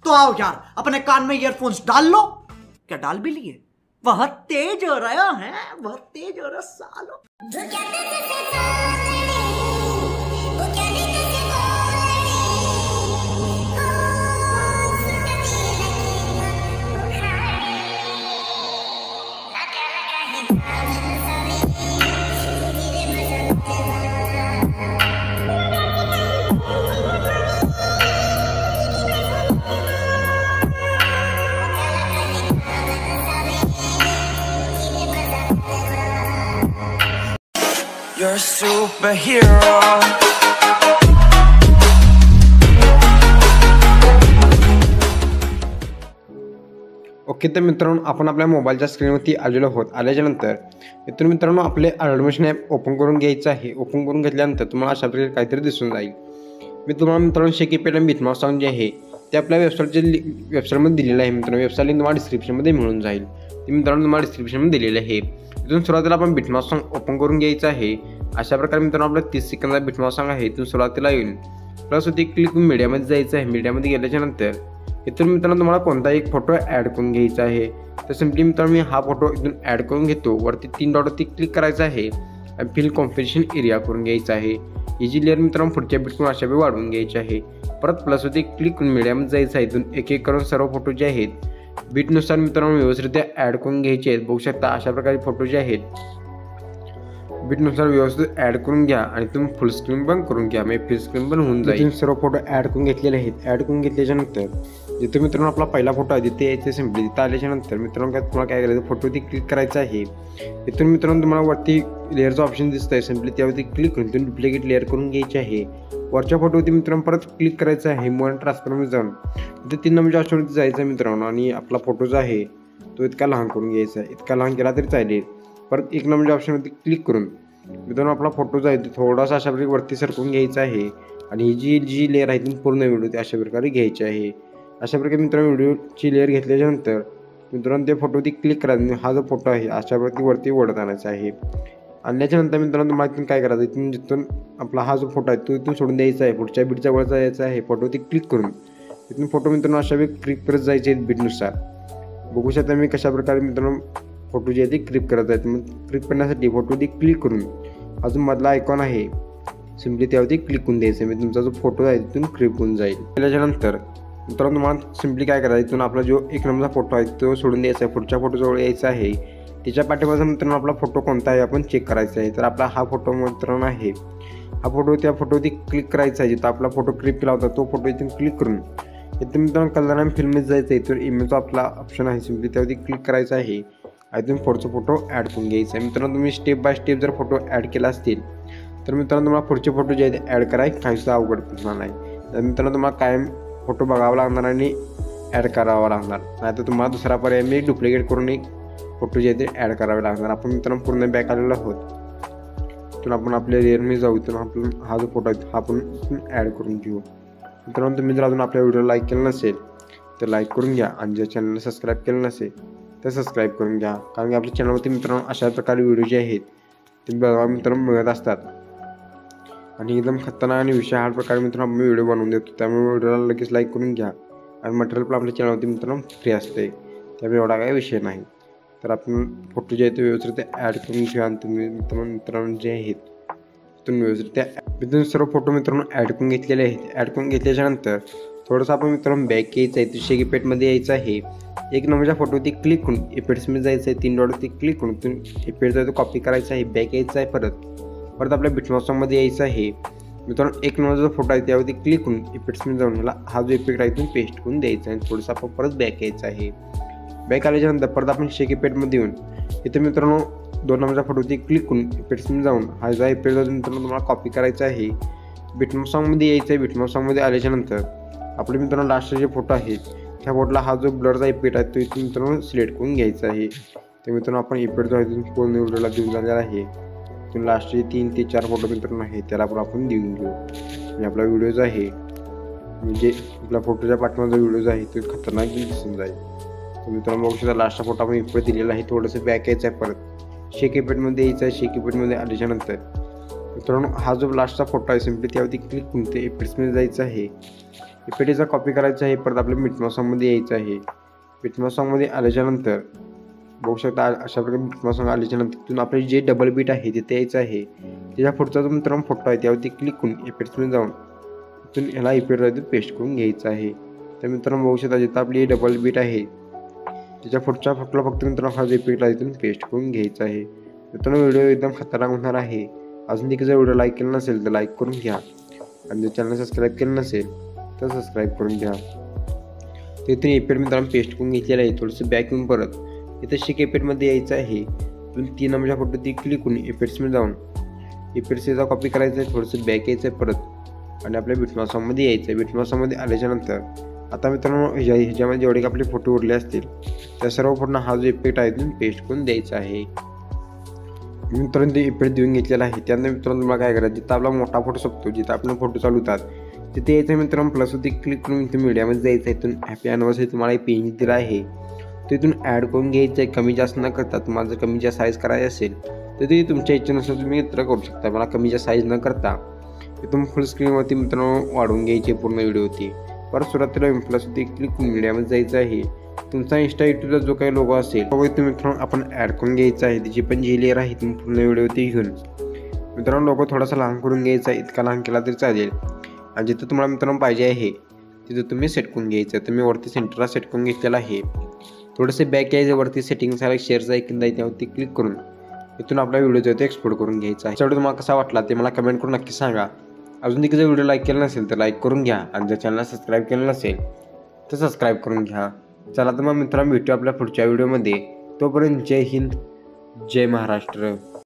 तो आओ यार, अपने कान में ईयरफोन्स डाल लो। क्या डाल भी लिए? बहुत तेज हो रहा है, बहुत तेज हो रहा सालो। You're a superhero. ओके, तर मित्रांनो आपण आपल्या मोबाईलच्या स्क्रीनवरती आलेलो आहोत. आल्याच्या नंतर इथून मित्रांनो आपले ॲडमिशन ॲप ओपन करून घ्यायचं आहे. ओपन करून घेतल्यानंतर तुम्हाला अशा प्रकारे काहीतरी दिसून जाईल. मी तुम्हाला मित्रांनो शेकीपेड आणि बिटमार्क सॉन्ग जे आहे ते आपल्या वेबसाईटमध्ये दिलेलं आहे. मित्रांनो वेबसाईट लिंक तुम्हाला डिस्क्रिप्शनमध्ये मिळून जाईल. ते मित्रांनो तुम्हाला डिस्क्रिप्शनमध्ये दिलेलं आहे. इथून सुरुवातीला आपण बिटमार्क सॉन्ग ओपन करून घ्यायचं आहे. अशा प्रकारे मित्रांनो आपला 30 सेकंदचा बिटमार्क सॉन्ग आहे. इथून सुरुवातीला येईल प्लस होती क्लिक मीडियामध्ये जायचं आहे. मीडियामध्ये गेल्याच्या नंतर इथून मित्रांनो तुम्हाला कोणताही एक फोटो ॲड करून घ्यायचा आहे. तर सिम्पली मित्रांनो मी हा फोटो इथून ॲड करून घेतो. वरती 3 डॉटवरती क्लिक करायचं आहे आणि फिल कॉम्पोजिशन एरिया करून घ्यायचा आहे. ही जी लेअर मित्रांनो पुढच्या बिटकून अशा वेळी वाढवून घ्यायची आहे. परत प्लस होती क्लिक करून मीडियामध्ये जायचं आहे. इथून एक एक करून सर्व फोटो जे आहेत बीटनुसार मित्रांनो व्यवस्थित ॲड करून घ्यायचे आहेत. बघू शकता अशा प्रकारे फोटो जे आहेत बीटनुसार व्यवस्थित ॲड करून घ्या आणि तुम्ही फुल स्क्रीन पण करून घ्या. म्हणजे फुल स्क्रीन पण होऊन जाईल. सर्व फोटो ॲड करून घेतलेले आहेत. ॲड करून घेतल्याच्या नंतर जिथे मित्रांनो आपला पहिला फोटो आहे तिथे यायचं सिम्पली. तिथं आल्याच्या नंतर मित्रांनो तुम्हाला काय करायचं, फोटोवरती क्लिक करायचं आहे. इथून मित्रांनो तुम्हाला वरती लेअरचं ऑप्शन दिसतं आहे. सिम्पली त्यावरती क्लिक करून तुम्ही डुप्लिकेट लेअर करून घ्यायची आहे. वरच्या फोटोवरती मित्रांनो परत क्लिक करायचं आहे. मूव अँड ट्रान्सफॉर्ममध्ये जाऊन तिथे 3 नंबरच्या ऑप्शनवरती जायचं आहे मित्रांनो आणि आपला फोटो जो आहे तो इतका लहान करून घ्यायचा आहे. इतका लहान केला तरी चालेल. परत 1 नंबरच्या ऑप्शनवरती क्लिक करून मित्रांनो आपला फोटो जो आहे तो थोडासा अशा प्रकारे वरती सरकवून घ्यायचा आहे आणि ही जी लेअर आहे ती पूर्ण व्हिडिओ ती अशा प्रकारे घ्यायची आहे. अशा प्रकारे मित्रांनो व्हिडिओची लेअर घेतल्याच्यानंतर मित्रांनो ते फोटोवरती क्लिक करायचं. हा जो फोटो आहे अशा प्रकारे वरती ओढत आणायचा आहे. आणल्याच्यानंतर मित्रांनो तुम्हाला इथून काय करायचं, इथून जिथून आपला हा जो फोटो आहे तो इथून सोडून द्यायचा आहे. पुढच्या बीटच्या वर जायचा आहे. फोटोवरती क्लिक करून इथून फोटो मित्रांनो अशा वेळी क्लिक करत जायचे आहेत बीटनुसार. बघू शकता मी कशा प्रकारे मित्रांनो फोटो जे आहे ते क्लिक करत आहेत. मग क्लिक करण्यासाठी फोटोवरती क्लिक करून अजून मधला आयकॉन आहे सिम्पली त्यावरती क्लिक करून द्यायचं. म्हणजे तुमचा जो फोटो आहे तिथून क्लिक होऊन जाईल. त्याच्यानंतर मित्रांनो तुम्हाला सिम्पली काय करायचं, इथून आपला जो 1 नंबरचा फोटो आहे तो सोडून द्यायचा आहे. पुढच्या फोटोजवळ यायचा आहे. त्याच्या पाठीमागे मित्रांनो आपला फोटो कोणता आहे आपण चेक करायचा आहे. तर आपला हा फोटो मित्रांनो आहे. हा फोटो त्या फोटोवरती क्लिक करायचा आहे. जिथं आपला फोटो क्लिक केला होता तो फोटो इथून क्लिक करून इथून मित्रांनो कलर आणि फिल्ममध्ये जायचं आहे. इथून इमेजचा आपला ऑप्शन आहे सिम्पली त्यावरती क्लिक करायचा आहे. इथून पुढचा फोटो ॲड करून घ्यायचा आहे. मित्रांनो तुम्ही स्टेप बाय स्टेप जर फोटो ॲड केला असतील तर मित्रांनो तुम्हाला पुढचे फोटो जे आहेत ॲड करायला काहीसुद्धा अवघड पडणार नाही. तर मित्रांनो तुम्हाला कायम फोटो बघावा लागणार आणि ॲड करावा लागणार. नाहीतर तुम्हाला दुसरा पर्याय मी डुप्लिकेट करून एक फोटो जे आहे ते ॲड करावे लागणार. आपण मित्रांनो पूर्ण बॅक आलेलो आहोत. इथून आपण आपल्या लेअरमध्ये जाऊ. इथून आपण हा जो फोटो आहे हा आपण ॲड करून घेऊ. मित्रांनो तुम्ही जर अजून आपल्या व्हिडिओ लाईक केलं नसेल तर लाईक करून घ्या आणि ज्या चॅनलला सबस्क्राईब केलं नसेल तर सबस्क्राईब करून घ्या. कारण की आपल्या चॅनलवरती मित्रांनो अशा प्रकारे व्हिडिओ जे आहेत ते बघा मित्रांनो मिळत असतात आणि एकदम खतरनाक आणि विशाल प्रकारे मित्रांनो आम्ही व्हिडिओ बनवून देतो. त्यामुळे व्हिडिओला लगेच लाईक करून घ्या. आणि मटेरियल पण आपल्या चॅनलवरती मित्रांनो फ्री असते. त्यामुळे एवढा काही विषय नाही. तर आपण फोटो जे आहेत ते व्यवस्थित ॲड करून घेऊया आणि तुम्ही मित्रांनो जे आहेत तिथून व्यवस्थित त्या तिथून सर्व फोटो मित्रांनो ॲड करून घेतलेले आहेत. ॲड करून घेतल्याच्यानंतर थोडंसं आपण मित्रांनो बॅक यायचं आहे. शेकी पेटमध्ये यायचं आहे. 1 नंबरच्या फोटोवरती क्लिक करून इफेक्ट्समध्ये जायचं आहे. 3 डॉटवरती क्लिक करून तुम्ही इफेक्टचा तो कॉपी करायचा आहे. बॅक यायचं आहे. परत आपल्या बिटमार्क सॉन्गमध्ये यायचं आहे. मित्रांनो 1 नंबरचा जो फोटो आहे त्यावरती क्लिक करून इफेक्ट्समध्ये जाऊन ह्याला हा जो इफेक्ट आहे तुम्ही पेस्ट करून द्यायचा आहे. थोडंसं आपण परत बॅक यायचं आहे. बॅक आल्याच्यानंतर परत आपण शेकी पेटमध्ये येऊन इथे मित्रांनो 2 नंबरच्या फोटोवरती क्लिक करून इफेक्ट्समध्ये जाऊन हा जो इफेक्ट आहे मित्रांनो तुम्हाला कॉपी करायचा आहे. बिटमार्क सॉन्गमध्ये यायचं आहे. बिटमार्क सॉन्गमध्ये आल्याच्यानंतर आपले मित्रांनो लास्टचे जे फोटो आहेत त्या फोटोला हा जो ब्लरचा इफेक्ट आहे तो इथून मित्रांनो सिलेक्ट करून घ्यायचा आहे. ते मित्रांनो आपण इफेक्ट जो आहे तिथून पूर्ण व्हिडिओला देऊन झालेला आहे. तिथून लास्टचे 3 ते 4 फोटो मित्रांनो आहे त्याला पण आपण देऊन घेऊ. आणि आपला व्हिडिओ जो आहे म्हणजे आपल्या फोटोच्या पाठीमागचा व्हिडिओ जो आहे तो खतरनाक दिसून जाईल. तर मित्रांनो बघू शकता लास्टचा फोटो आपण इफेक्ट दिलेला आहे. थोडंसं बॅक यायचं आहे. परत शेकी पेटमध्ये यायचं आहे. शेकी पेटमध्ये आल्याच्यानंतर मित्रांनो हा जो लास्टचा फोटो आहे सिम्पली त्यावरती क्लिक करून ते इफेक्ट्समध्ये जायचं आहे. इफेक्टचा कॉपी करायचा आहे. परत आपल्या मिटमा सॉन्गमध्ये यायचं आहे. मिटमा सॉन्गमध्ये आल्याच्यानंतर बघू शकता अशा प्रकारे मिटमा सॉन्ग आल्याच्यानंतर तिथून आपले जे डबल बीट आहे तिथे यायचं आहे. त्याच्या पुढचा जो मित्रांनो फोटो आहे त्यावरती क्लिक करून इफेक्ट्समध्ये जाऊन तिथून ह्याला इफेक्टवरती पेस्ट करून घ्यायचं आहे. तर मित्रांनो बघू शकता जिथं आपली डबल बीट आहे त्याच्या पुढच्या फोटोला फक्त मित्रांनो हा जो इफेक्ट आहे तिथून पेस्ट करून घ्यायचा आहे. मित्रांनो व्हिडिओ एकदम खतरनाक होणार आहे. अजून देखील जर व्हिडिओ लाईक केला नसेल तर लाईक करून घ्या आणि जर चॅनल सबस्क्राईब केलं नसेल तर सबस्क्राईब करून घ्या. तिथून इफेक्ट मित्रांनो पेस्ट करून घेतलेलं आहे. थोडंसं बॅक येऊन परत इथं शिक इफेक्टमध्ये यायचं आहे. तिथून 3 नंबरच्या फोटो ती क्लिक करून इफेक्ट्समध्ये जाऊन इफेक्ट्सचा कॉपी करायचं आहे. थोडंसं बॅक यायचं आहे परत आणि आपल्या बिटमा सॉन्गमध्ये यायचं आहे. बिटमा सॉन्गमध्ये आल्याच्यानंतर आता मित्रांनो ह्याच्यामध्ये जेवढे आपले फोटो उरले असतील त्या सर्व फोटोंना हा जो इफेक्ट आहे तिथून पेस्ट करून द्यायचा आहे. मित्रांनो ते इफेक्ट देऊन घेतलेला आहे. त्यानंतर मित्रांनो तुम्हाला काय करायचं जिथं आपला मोठा फोटो संपतो जिथं आपले फोटो चालू होतात तिथे यायचं मित्रांनो प्लसवरती क्लिक करून इथून मीडियामध्ये जायचं आहे. इथून हॅपी ॲनिव्हर्सरी तुम्हाला एक पेज दिला आहे तिथून ॲड करून घ्यायचं आहे. कमी जास्त न करता तुम्हाला जर कमी जास्त साईज करायची असेल तर ते तुमच्या इच्छेनुसार तुम्ही मित्र करू शकता. मला कमी जास्त साईज न करता इथून फुल स्क्रीनवरती मित्रांनो वाढवून घ्यायची पूर्ण व्हिडिओ होती. परत सुरुवातीला प्लसवरती क्लिक करून मीडियामध्ये जायचं आहे. तुमचा इंस्टा युट्यूबचा जो काही लोगो असेल तो तुम्ही मित्रांनो आपण ॲड करून घ्यायचा आहे. त्याची पण जी लेअर आहे तुम्ही पूर्ण व्हिडिओवरती घेऊन मित्रांनो लोगो थोडासा लहान करून घ्यायचा आहे. इतका लहान केला तरी चालेल आणि जिथं तुम्हाला मित्रांनो पाहिजे आहे तिथं तुम्ही सेट करून घ्यायचं. तर मी वरती सेंटरला सेट करून घेतलेला आहे. थोडंसं बॅक यायचं वरती सेटिंग्स आहे शेअरचा ऐकून आहे त्यावरती क्लिक करून इथून आपला व्हिडिओ जो आहे तो एक्सपोर्ट करून घ्यायचा आहे. त्याच्यावर तुम्हाला कसा वाटला ते मला कमेंट करून नक्की सांगा. अजून देखील जर व्हिडिओ लाईक केला नसेल तर लाईक करून घ्या आणि जर चॅनलला सबस्क्राईब केलं नसेल तर सबस्क्राईब करून घ्या. चला तर मग मित्रांनो भेटूया आपल्या पुढच्या व्हिडिओमध्ये. तोपर्यंत जय हिंद जय महाराष्ट्र.